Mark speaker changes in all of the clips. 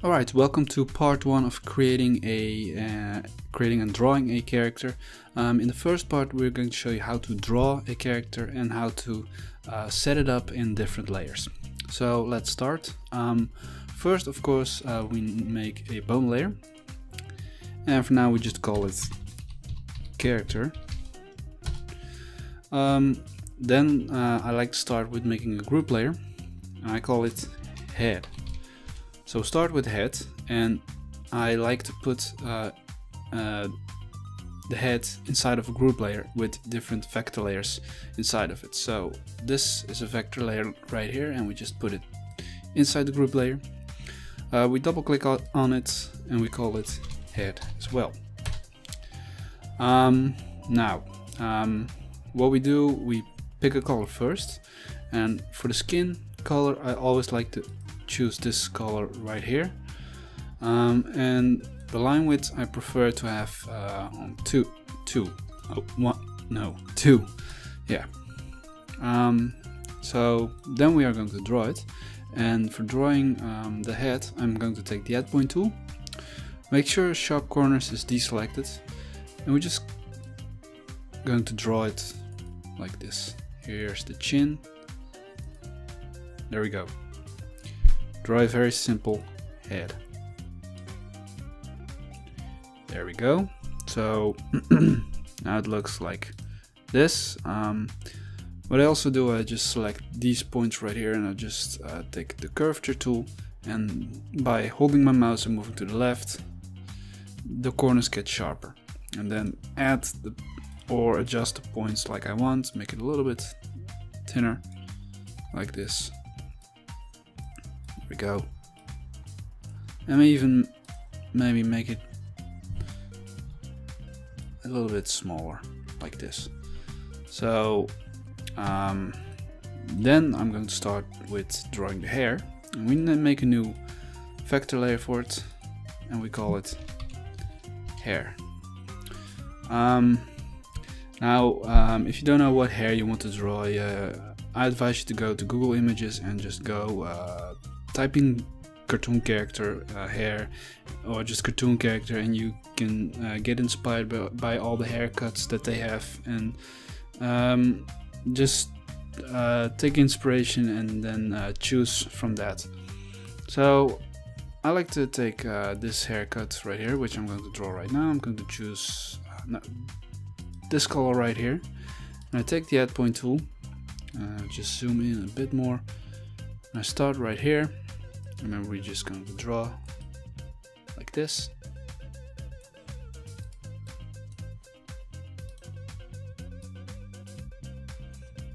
Speaker 1: Alright, welcome to part 1 of creating and drawing a character. In the first part we're going to show you how to draw a character and how to set it up in different layers. So let's start. First, of course, we make a bone layer, and for now we just call it character. Then I like to start with making a group layer, and I call it head. So start with head, and I like to put the head inside of a group layer with different vector layers inside of it. So this is a vector layer right here, and we just put it inside the group layer. We double click on it and we call it head as well. Now what we do, we pick a color first, and for the skin color I always like to choose this color right here, and the line width I prefer to have on 2. Yeah. So then we are going to draw it, and for drawing the head I'm going to take the add point tool, make sure sharp corners is deselected, and we're just going to draw it like this. Here's the chin. There we go. Draw a very simple head. There we go. So now it looks like this. What I also do, I just select these points right here, and I just take the curvature tool, and by holding my mouse and moving to the left, the corners get sharper. And then add or adjust the points like I want, make it a little bit thinner, like this. There we go. And even maybe make it a little bit smaller, like this. So then I'm going to start with drawing the hair, and we then make a new vector layer for it, and we call it hair. Now if you don't know what hair you want to draw, I advise you to go to Google Images and just go type in cartoon character hair, or just cartoon character, and you can get inspired by all the haircuts that they have, and just take inspiration and then choose from that. So I like to take this haircut right here, which I'm going to draw right now. I'm going to choose this color right here, and I take the add point tool, just zoom in a bit more, and I start right here, and then we're just going to draw like this.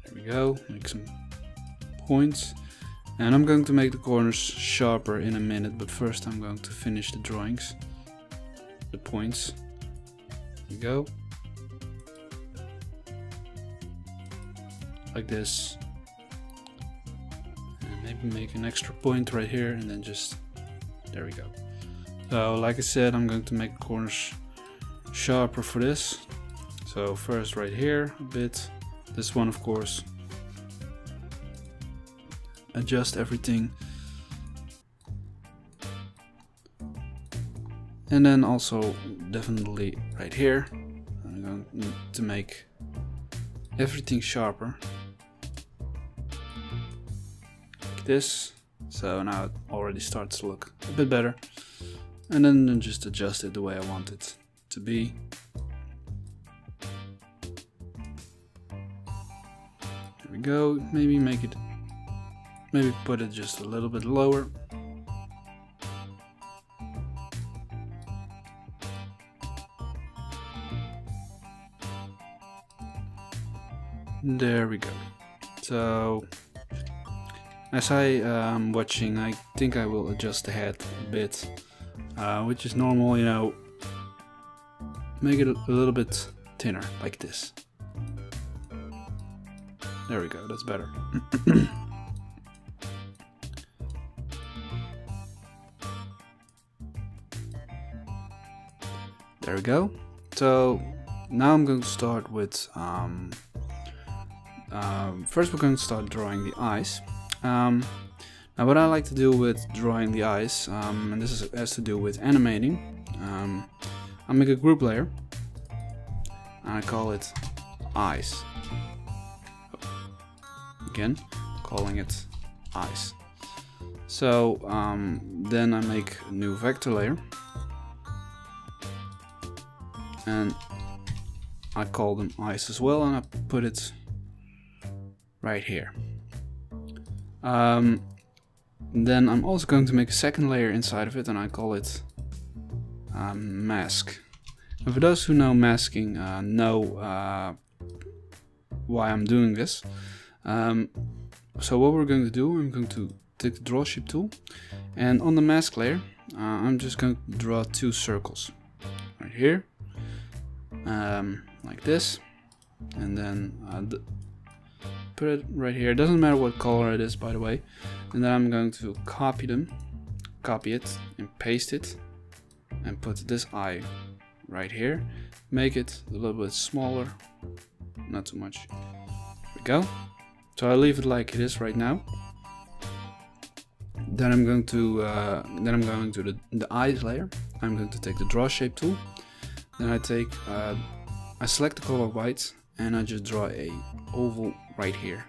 Speaker 1: There we go, make some points, and I'm going to make the corners sharper in a minute, but first I'm going to finish the drawings, the points. There we go. Like this, and maybe make an extra point right here, and then just, there we go. So like I said, I'm going to make corners sharper for this. So first right here a bit, this one of course, adjust everything, and then also definitely right here I'm going to make everything sharper, like this. So now it already starts to look a bit better, and then just adjust it the way I want it to be. There we go. Maybe put it just a little bit lower. There we go. So as I am watching, I think I will adjust the head a bit, which is normal, you know, make it a little bit thinner, like this. There we go, that's better. There we go. So now I'm going to start with first we're going to start drawing the eyes. Now what I like to do with drawing the eyes, and this has to do with animating, I make a group layer and I call it eyes. Again, calling it eyes. So then I make a new vector layer and I call them eyes as well, and I put it right here. Then I'm also going to make a second layer inside of it, and I call it mask. And for those who know masking, know why I'm doing this. So what we're going to do, I'm going to take the draw shape tool, and on the mask layer, I'm just going to draw two circles right here, like this, and then put it right here. It doesn't matter what color it is, by the way. And then I'm going to copy it and paste it, and put this eye right here. Make it a little bit smaller, not too much. There we go. So I leave it like it is right now. Then I'm going to the eyes layer. I'm going to take the draw shape tool. Then I select the color white and I just draw a oval right here.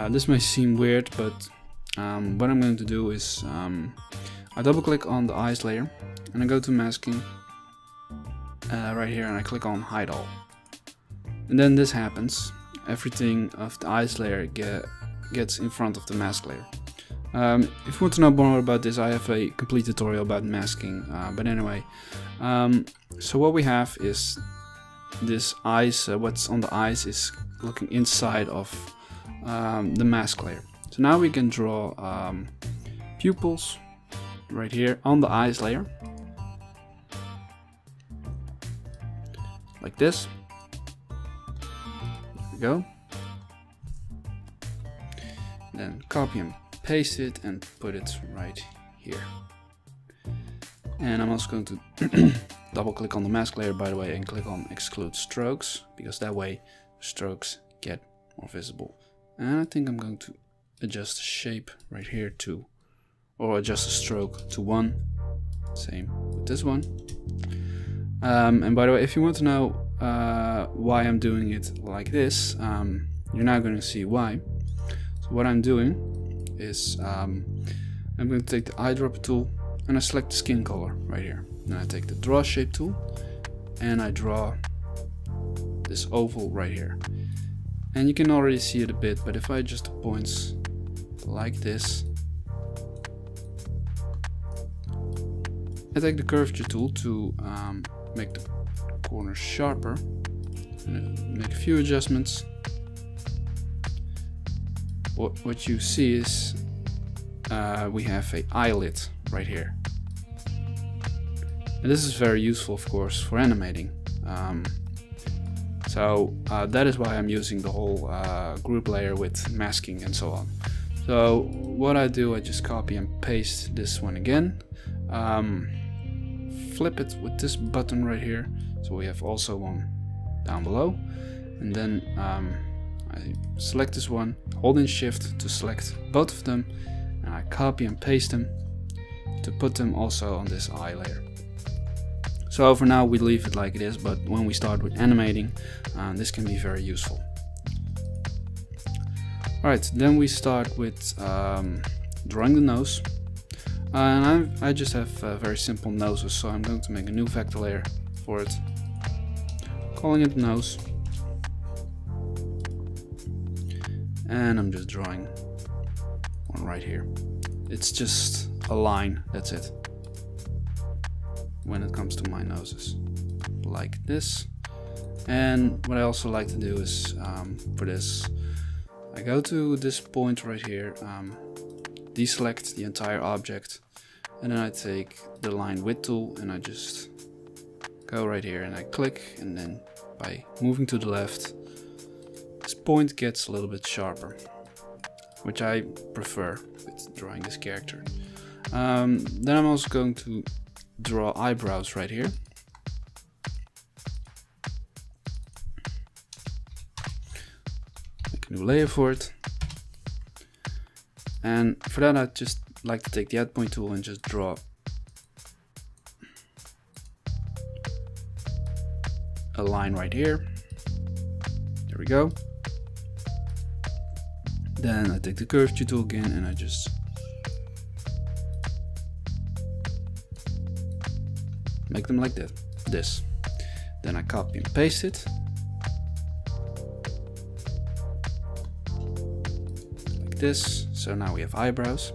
Speaker 1: This may seem weird, but what I'm going to do is I double click on the eyes layer and I go to masking right here, and I click on hide all. And then this happens. Everything of the eyes layer gets in front of the mask layer. If you want to know more about this, I have a complete tutorial about masking, but anyway. So what we have is this eyes, what's on the eyes is looking inside of the mask layer. So now we can draw pupils right here on the eyes layer, like this. There we go. Then copy and paste it and put it right here. And I'm also going to double click on the mask layer, by the way, and click on exclude strokes, because that way strokes get more visible. And I think I'm going to adjust the shape right here to, or adjust the stroke to 1. Same with this one. And by the way, if you want to know why I'm doing it like this, you're now going to see why. So what I'm doing is I'm going to take the eyedropper tool and I select the skin color right here. Then I take the draw shape tool and I draw this oval right here. And you can already see it a bit, but if I adjust the points like this, I take the curvature tool to make the corners sharper and make a few adjustments. What you see is we have a eyelid right here. And this is very useful, of course, for animating. So that is why I'm using the whole group layer with masking and so on. So what I do, I just copy and paste this one again. Flip it with this button right here. So we have also one down below. And then I select this one, holding shift to select both of them. And I copy and paste them to put them also on this eye layer. So for now we leave it like it is, but when we start with animating, this can be very useful. Alright, then we start with drawing the nose. And I just have very simple noses, so I'm going to make a new vector layer for it, calling it nose. And I'm just drawing one right here. It's just a line, that's it. When it comes to my noses, like this. And what I also like to do is for this, I go to this point right here, deselect the entire object, and then I take the line width tool and I just go right here and I click, and then by moving to the left, this point gets a little bit sharper, which I prefer with drawing this character. Then I'm also going to draw eyebrows right here. Make a new layer for it. And for that, I just like to take the add point tool and just draw a line right here. There we go. Then I take the curvature tool again and I just make them like that. This. Then I copy and paste it. Like this. So now we have eyebrows.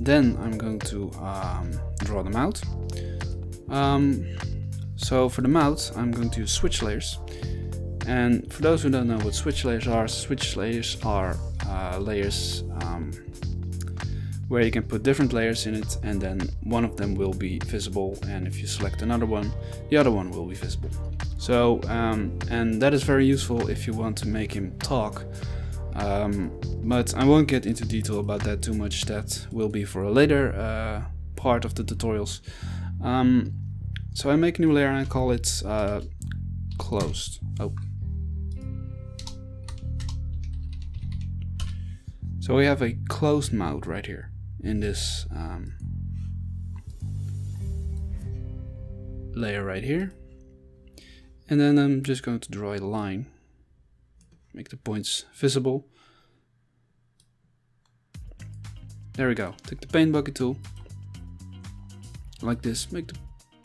Speaker 1: Then I'm going to draw them out. So for the mouth, I'm going to use switch layers. And for those who don't know what switch layers are layers where you can put different layers in it, and then one of them will be visible, and if you select another one, the other one will be visible. So and that is very useful if you want to make him talk, but I won't get into detail about that too much. That will be for a later part of the tutorials. So I make a new layer and I call it closed. Oh. So we have a closed mouth right here in this layer right here. And then I'm just going to draw a line, make the points visible. There we go. Take the paint bucket tool, like this, make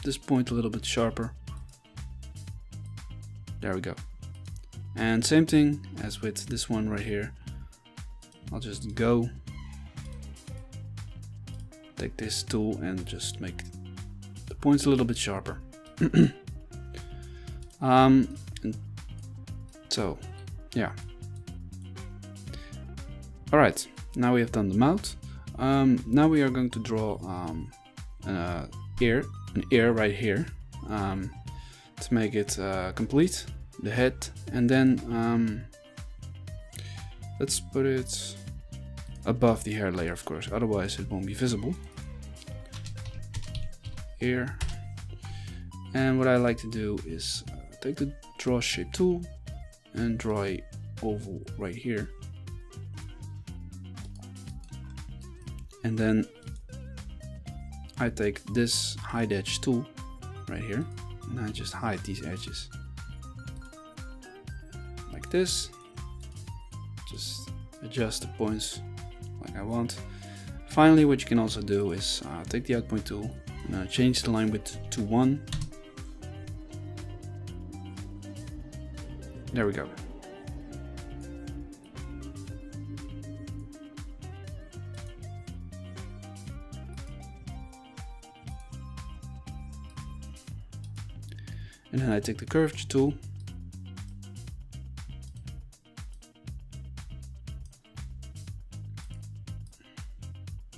Speaker 1: this point a little bit sharper. There we go. And same thing as with this one right here. I'll just go, take this tool and just make the points a little bit sharper. And so, yeah. Alright, now we have done the mouth. Now we are going to draw an ear right here to make it complete, the head, and then let's put it above the hair layer, of course, otherwise it won't be visible. Here. And what I like to do is take the draw shape tool and draw a oval right here. And then I take this hide edge tool right here and I just hide these edges. Like this. Just adjust the points like I want. Finally, what you can also do is take the outpoint tool and change the line width to 1. There we go. And then I take the curvature tool .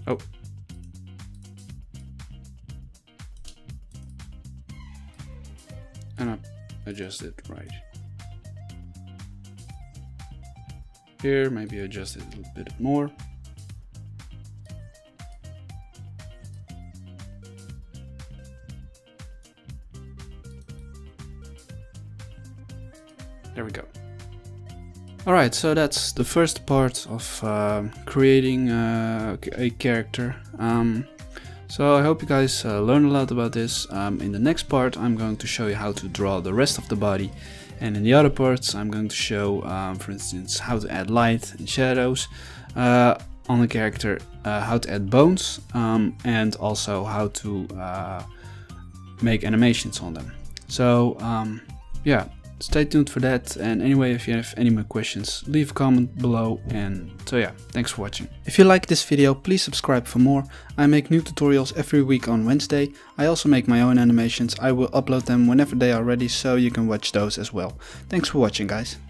Speaker 1: Oh. And I adjust it right here, maybe adjust it a little bit more. There we go. Alright, so that's the first part of creating a character. So I hope you guys learned a lot about this. In the next part I'm going to show you how to draw the rest of the body, and in the other parts I'm going to show, for instance, how to add light and shadows on a character, how to add bones, and also how to make animations on them. So yeah. Stay tuned for that, and anyway, if you have any more questions, leave a comment below, and so yeah, thanks for watching. If you like this video, please subscribe for more. I make new tutorials every week on Wednesday. I also make my own animations. I will upload them whenever they are ready, so you can watch those as well. Thanks for watching, guys.